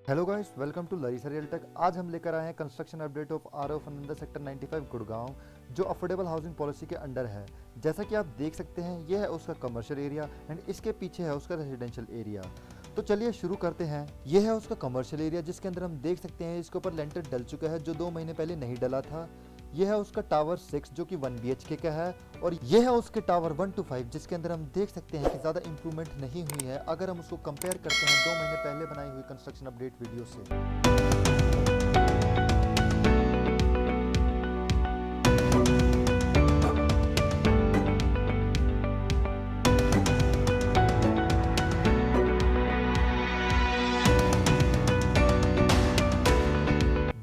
Hello guys, welcome to Larisa real tech. आज हम लेकर आए हैं कंस्ट्रक्शन अपडेट ऑफ आरओ फनंदा सेक्टर 95 गुड़गांव, जो अफोर्डेबल हाउसिंग पॉलिसी के अंडर है। जैसा कि आप देख सकते हैं, यह है उसका कमर्शियल एरिया एंड इसके पीछे है उसका रेजिडेंशियल एरिया। तो चलिए शुरू करते हैं। यह है उसका कमर्शियल एरिया, जिसके अंदर हम देख सकते हैं इसके ऊपर लेंटर डल चुका है, जो 2 महीने पहले नहीं डला था। यह है उसका टावर 6 जो कि 1 BHK का है, और यह है उसके टावर 1 to 5 जिसके अंदर हम देख सकते हैं कि ज़्यादा इंप्रूवमेंट नहीं हुई है अगर हम उसको कंपेयर करते हैं 2 महीने पहले बनाई हुई कंस्ट्रक्शन अपडेट वीडियो से।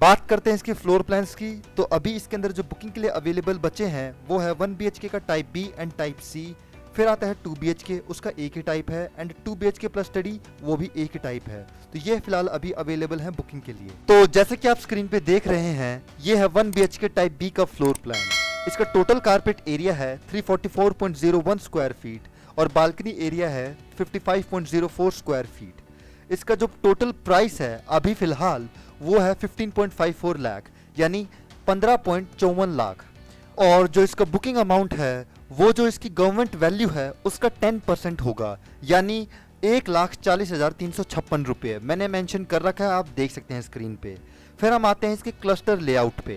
बात करते हैं इसके फ्लोर प्लान्स की, तो अभी इसके अंदर जो बुकिंग के लिए अवेलेबल बचे हैं वो है 1 BHK का type B and type C. फिर आता है 2 BHK, उसका एक ही टाइप है, एंड 2 BHK प्लस स्टडी वो भी एक ही टाइप है। तो ये फिलहाल अभी अवेलेबल है बुकिंग के लिए। तो जैसे कि आप स्क्रीन पे देख रहे हैं, ये है 1 BHK टाइप बी का फ्लोर प्लान। इसका टोटल कारपेट एरिया है 344.01 स्क्वायर फीट और बालकनी एरिया है 55.04 स्क्वायर फीट। इसका जो टोटल प्राइस है अभी फिलहाल वो है 15.54 लाख, यानी 15.54 लाख। और जो इसका बुकिंग अमाउंट है वो जो इसकी गवर्नमेंट वैल्यू है उसका 10% होगा, यानी 1,40,356 रुपये मैंने मेंशन कर रखा है, आप देख सकते हैं स्क्रीन पे। फिर हम आते हैं इसके क्लस्टर लेआउट पे।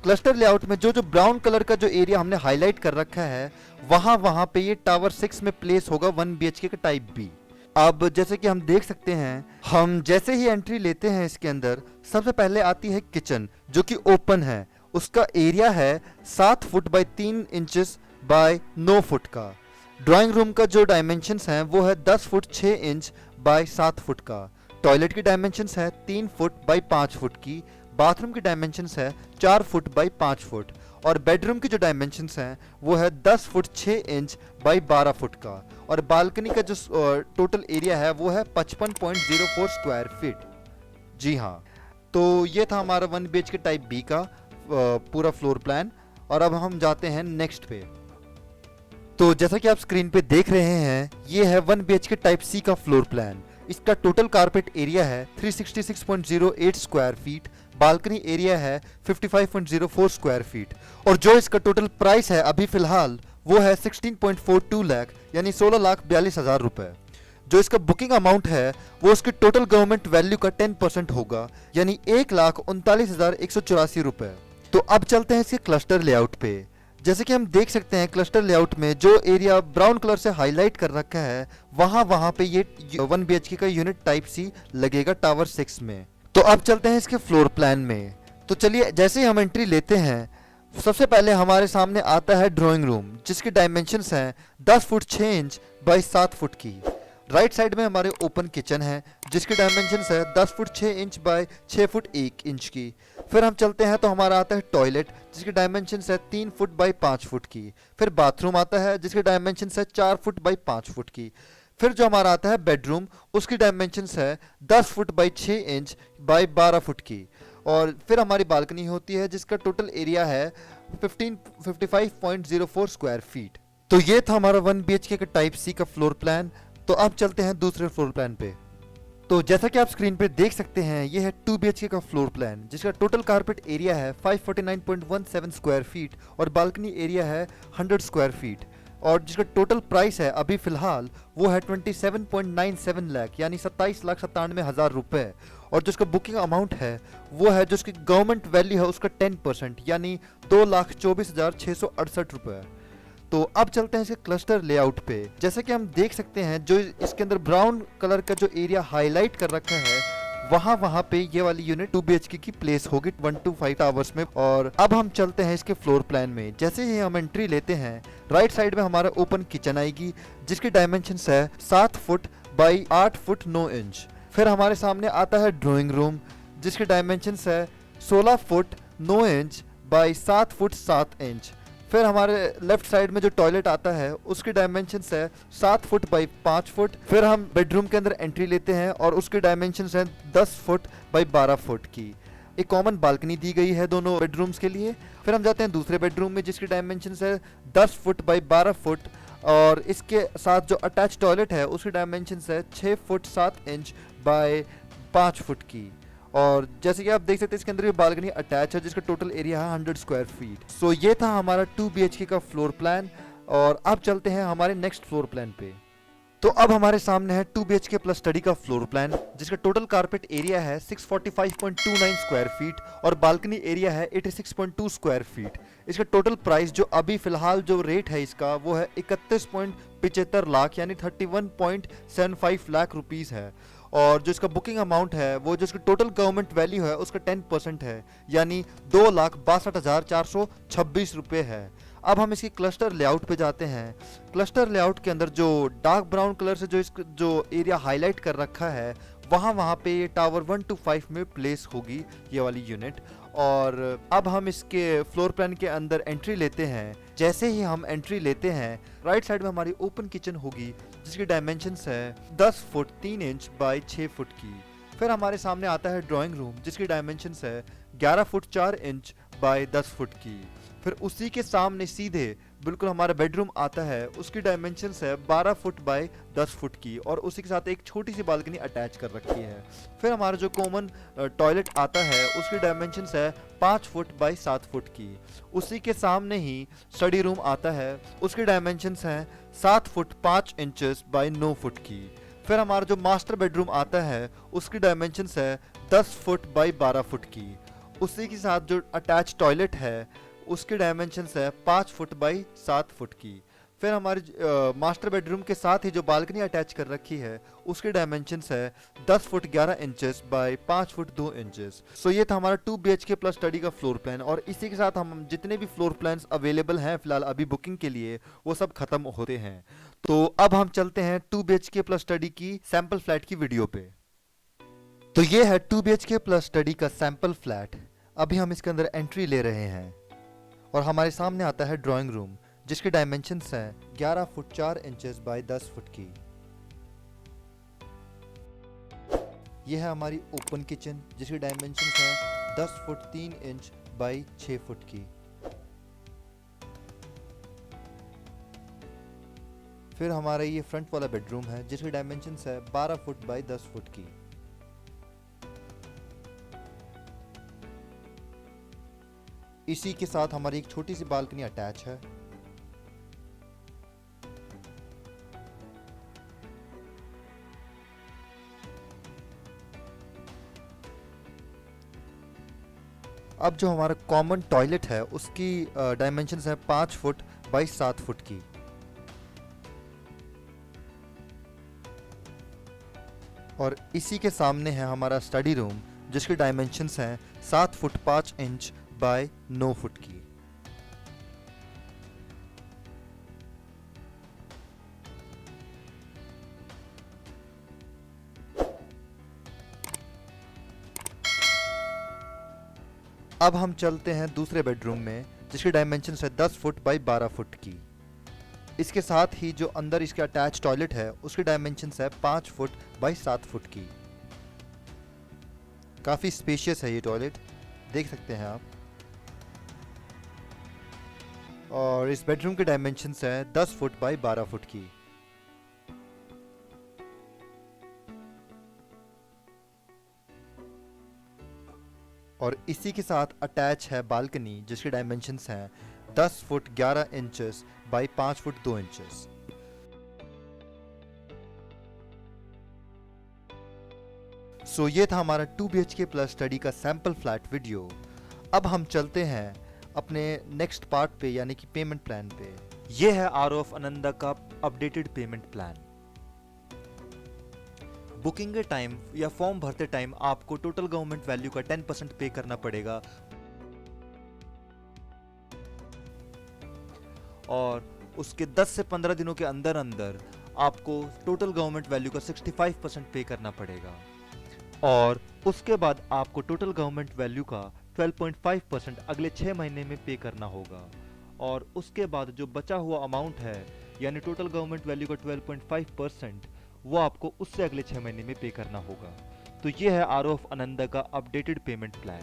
क्लस्टर लेआउट में जो जो ब्राउन कलर का जो एरिया हमने हाईलाइट कर रखा है वहाँ पे ये टावर 6 में प्लेस होगा 1 BHK का टाइप बी। अब जैसे कि हम देख सकते हैं, हम जैसे ही एंट्री लेते हैं इसके अंदर सबसे पहले आती है किचन, जो कि ओपन है। उसका एरिया है 7 foot by 3 inches bye 9 foot का। ड्राइंग रूम का जो डायमेंशंस हैं वो है 10 फुट 6 इंच बाय 7 फुट का। टॉयलेट की डायमेंशंस है 3 फुट बाय 5 फुट की। बाथरूम की डायमेंशंस है 4 फुट बाय 5 फुट। और बेडरूम की जो डायमेंशंस हैं वो है 10 फुट 6 इंच बाय 12 फुट का। और बालकनी का जो टोटल एरिया है वो है 55.04 स्क्वायर फीट। जी हाँ, तो ये था हमारा 1 BHK टाइप बी का पूरा फ्लोर प्लान। और अब हम जाते हैं नेक्स्ट पे। तो जैसा कि आप स्क्रीन पे देख रहे हैं, ये है 1 BHK टाइप सी का फ्लोर प्लान। इसका टोटल कारपेट एरिया है 366.08 स्क्वायर फीट। बालकनी एरिया है 55.04 स्क्वायर फीट। और जो इसका टोटल प्राइस है अभी फिलहाल वो है 16.42 लाख, यानी 16,42,000 रुपए। जो इसका बुकिंग अमाउंट है वो उसकी टोटल गवर्नमेंट वैल्यू का 10% होगा, यानी 1,39,184 रुपए। तो अब चलते हैं इसके क्लस्टर लेआउट पे। जैसे कि हम देख सकते हैं क्लस्टर लेआउट में जो एरिया ब्राउन कलर से हाईलाइट कर रखा है वहां पे ये 1 BHK का यूनिट टाइप सी लगेगा टावर 6 में। तो अब चलते हैं इसके फ्लोर प्लान में। तो चलिए, जैसे ही हम एंट्री लेते हैं सबसे पहले हमारे सामने आता है ड्राइंग रूम, जिसकी डायमेंशंस हैं 10 फुट 6 इंच बाय 7 फुट की। राइट साइड में हमारे ओपन किचन है, जिसकी डायमेंशंस है 10 foot 6 inch by 6 foot 1 inch की। फिर हम चलते हैं तो हमारा आता है टॉयलेट, जिसकी डायमेंशंस है 3 फुट बाय 5 फुट की। फिर बाथरूम आता है जिसकी डायमेंशंस है 4 फुट बाय 5 फुट की। फिर जो हमारा आता है बेडरूम, उसकी डायमेंशंस है 10 foot by 6 inch by 12 foot की। और फिर हमारी बालकनी होती है जिसका टोटल एरिया है 55.04 स्क्वायर फीट। तो ये था हमारा 1 BHK का टाइप सी का फ्लोर प्लान। तो अब चलते हैं दूसरे फ्लोर प्लान पे। तो जैसा कि आप स्क्रीन पे देख सकते हैं, ये है 2 BHK का फ्लोर प्लान, जिसका टोटल कारपेट एरिया है 549.17 स्क्वायर फीट और बालकनी एरिया है 100 स्क्वायर फीट। और जिसका टोटल प्राइस है अभी फिलहाल वो है 27.97 लाख, यानी 27,97,000 रुपए। और जो इसका बुकिंग अमाउंट है वो है, जो इसकी गवर्नमेंट वैल्यू है उसका 10%, यानी 2,24,668 रुपए। तो अब चलते हैं इसके क्लस्टर लेआउट पे। जैसे कि हम देख सकते हैं, जो इसके अंदर ब्राउन कलर का जो एरिया हाईलाइट कर रखा है वहां पे ये वाली यूनिट 2 BHK की प्लेस होगी 1 to 5 टावर्स में। और अब हम चलते हैं इसके फ्लोर प्लान में। जैसे ही हम एंट्री लेते हैं, राइट साइड में हमारा ओपन किचन आएगी, जिसकी डायमेंशंस है 7 फुट बाई 8 फुट 9 इंच। फिर हमारे सामने आता है ड्राइंग रूम, जिसकी डायमेंशंस है 16 foot 9 inch by 7 foot 7 inch. फिर हमारे लेफ्ट साइड में जो टॉयलेट आता है उसकी डायमेंशंस है 7 फुट बाई 5 फुट। फिर हम बेडरूम के अंदर एंट्री लेते हैं और उसकी डायमेंशंस हैं 10 फुट बाई 12 फुट की। एक कॉमन बालकनी दी गई है दोनों बेडरूम्स के लिए। फिर हम जाते हैं दूसरे बेडरूम में, जिसकी डायमेंशंस है 10 फुट बाई 12 फुट। और इसके साथ जो अटैच टॉयलेट है उसकी डायमेंशंस है 6 फुट 7 इंच बाय 5 फुट की। और जैसे कि आप देख सकते हैं इसके अंदर भी बालकनी अटैच है जिसका टोटल एरिया है 100 स्क्वायर फीट। सो ये था हमारा 2 BHK का फ्लोर प्लान। और अब चलते हैं हमारे नेक्स्ट फ्लोर प्लान पे। तो अब हमारे सामने है 2 BHK प्लस स्टडी का फ्लोर प्लान जिसका टोटल कारपेट एरिया है 645.29 स्क्वायर फीट और बालकनी एरिया है 86.2 स्क्वायर फीट। इसका टोटल प्राइस जो अभी फिलहाल जो रेट है इसका वो है 31.75 लाख यानी 31.75 लाख रुपीस है। और जो इसका बुकिंग अमाउंट है वो जो इसका टोटल गवर्नमेंट वैल्यू है उसका 10% है यानी 2,62,426 रुपये है। अब हम इसकी क्लस्टर लेआउट पे जाते हैं। क्लस्टर लेआउट के अंदर जो डार्क ब्राउन कलर से जो एरिया हाईलाइट कर रखा है वहाँ पे ये टावर 1 to 5 में प्लेस होगी ये वाली यूनिट। और अब हम इसके फ्लोर प्लान के अंदर एंट्री लेते हैं। जैसे ही हम एंट्री लेते हैं राइट साइड में हमारी ओपन किचन होगी जिसकी डायमेंशंस है 10 फुट 3 इंच बाय 6 फुट की। फिर हमारे सामने आता है ड्राइंग रूम जिसकी डायमेंशंस है 11 फुट 4 इंच बाय 10 फुट की। फिर उसी के सामने सीधे बिल्कुल हमारा बेडरूम आता है, उसकी डायमेंशंस है 12 फुट बाय 10 फुट की और उसी के साथ एक छोटी सी बालकनी अटैच कर रखी है। फिर हमारा जो कॉमन टॉयलेट आता है उसकी डायमेंशंस है 5 फुट बाय 7 फुट की। उसी के सामने ही स्टडी रूम आता है, उसकी डायमेंशंस हैं 7 फुट 5 इंचेस बाय 9 फुट की। फिर हमारा जो मास्टर बेडरूम आता है उसकी डायमेंशंस है 10 फुट बाय 12 फुट की। उसी के साथ जो अटैच टॉयलेट है उसकी डायमेंशंस है 5 फुट बाई 7 फुट की। फिर हमारे मास्टर बेडरूम के साथ ही जो बालकनी अटैच कर रखी है उसकी डायमेंशंस है 10 foot 11 inches by 5 foot 2 inches. So ये था हमारा 2 BHK प्लस स्टडी का फ्लोर प्लान और इसी के साथ हम जितने भी फ्लोर प्लान्स अवेलेबल हैं फिलहाल अभी बुकिंग के लिए वो सब खत्म होते हैं। तो अब हम चलते हैं 2 BHK प्लस स्टडी की सैंपल फ्लैट की वीडियो पे। तो ये है 2 BHK प्लस स्टडी का सैंपल फ्लैट। अभी हम इसके अंदर एंट्री ले रहे हैं और हमारे सामने आता है ड्राइंग रूम जिसकी डायमेंशंस हैं 11 फुट 4 इंचेस बाय 10 फुट की। यह है हमारी ओपन किचन जिसकी डायमेंशंस हैं 10 फुट 3 इंच बाय 6 फुट की। फिर हमारा ये फ्रंट वाला बेडरूम है जिसकी डायमेंशंस है 12 फुट बाय 10 फुट की। इसी के साथ हमारी एक छोटी सी बालकनी अटैच है। अब जो हमारा कॉमन टॉयलेट है उसकी डायमेंशंस है 5 फुट बाई 7 फुट की। और इसी के सामने है हमारा स्टडी रूम जिसकी डायमेंशंस हैं 7 फुट 5 इंच बाय 9 फुट की। अब हम चलते हैं दूसरे बेडरूम में जिसकी डायमेंशंस है 10 फुट बाय 12 फुट की। इसके साथ ही जो अंदर इसके अटैच टॉयलेट है उसकी डायमेंशंस है 5 फुट बाय 7 फुट की। काफ़ी स्पेशियस है ये टॉयलेट, देख सकते हैं आप। और इस बेडरूम के डायमेंशंस है 10 फुट बाय 12 फुट की। और इसी के साथ अटैच है बालकनी जिसकी डायमेंशंस हैं 10 foot 11 inches by 5 foot 2 inches. So ये था हमारा 2 BHK प्लस स्टडी का सैंपल फ्लैट वीडियो। अब हम चलते हैं अपने नेक्स्ट पार्ट पे यानी कि पेमेंट प्लान पे। ये है आर ऑफ आनंदा का अपडेटेड पेमेंट प्लान। बुकिंग के टाइम या फॉर्म भरते टाइम आपको टोटल गवर्नमेंट वैल्यू का 10% पे करना पड़ेगा और उसके 10 से 15 दिनों के अंदर अंदर आपको टोटल गवर्नमेंट वैल्यू का 65% पे करना पड़ेगा और उसके बाद आपको टोटल गवर्नमेंट वैल्यू का 12.5% अगले 6 महीने में पे करना होगा। और उसके बाद जो बचा हुआ अमाउंट है यानी टोटल गवर्नमेंट वैल्यू का 12.5% वो आपको उससे अगले 6 महीने में पे करना होगा। तो ये है आर ऑफ आनंदा का अपडेटेड पेमेंट प्लान।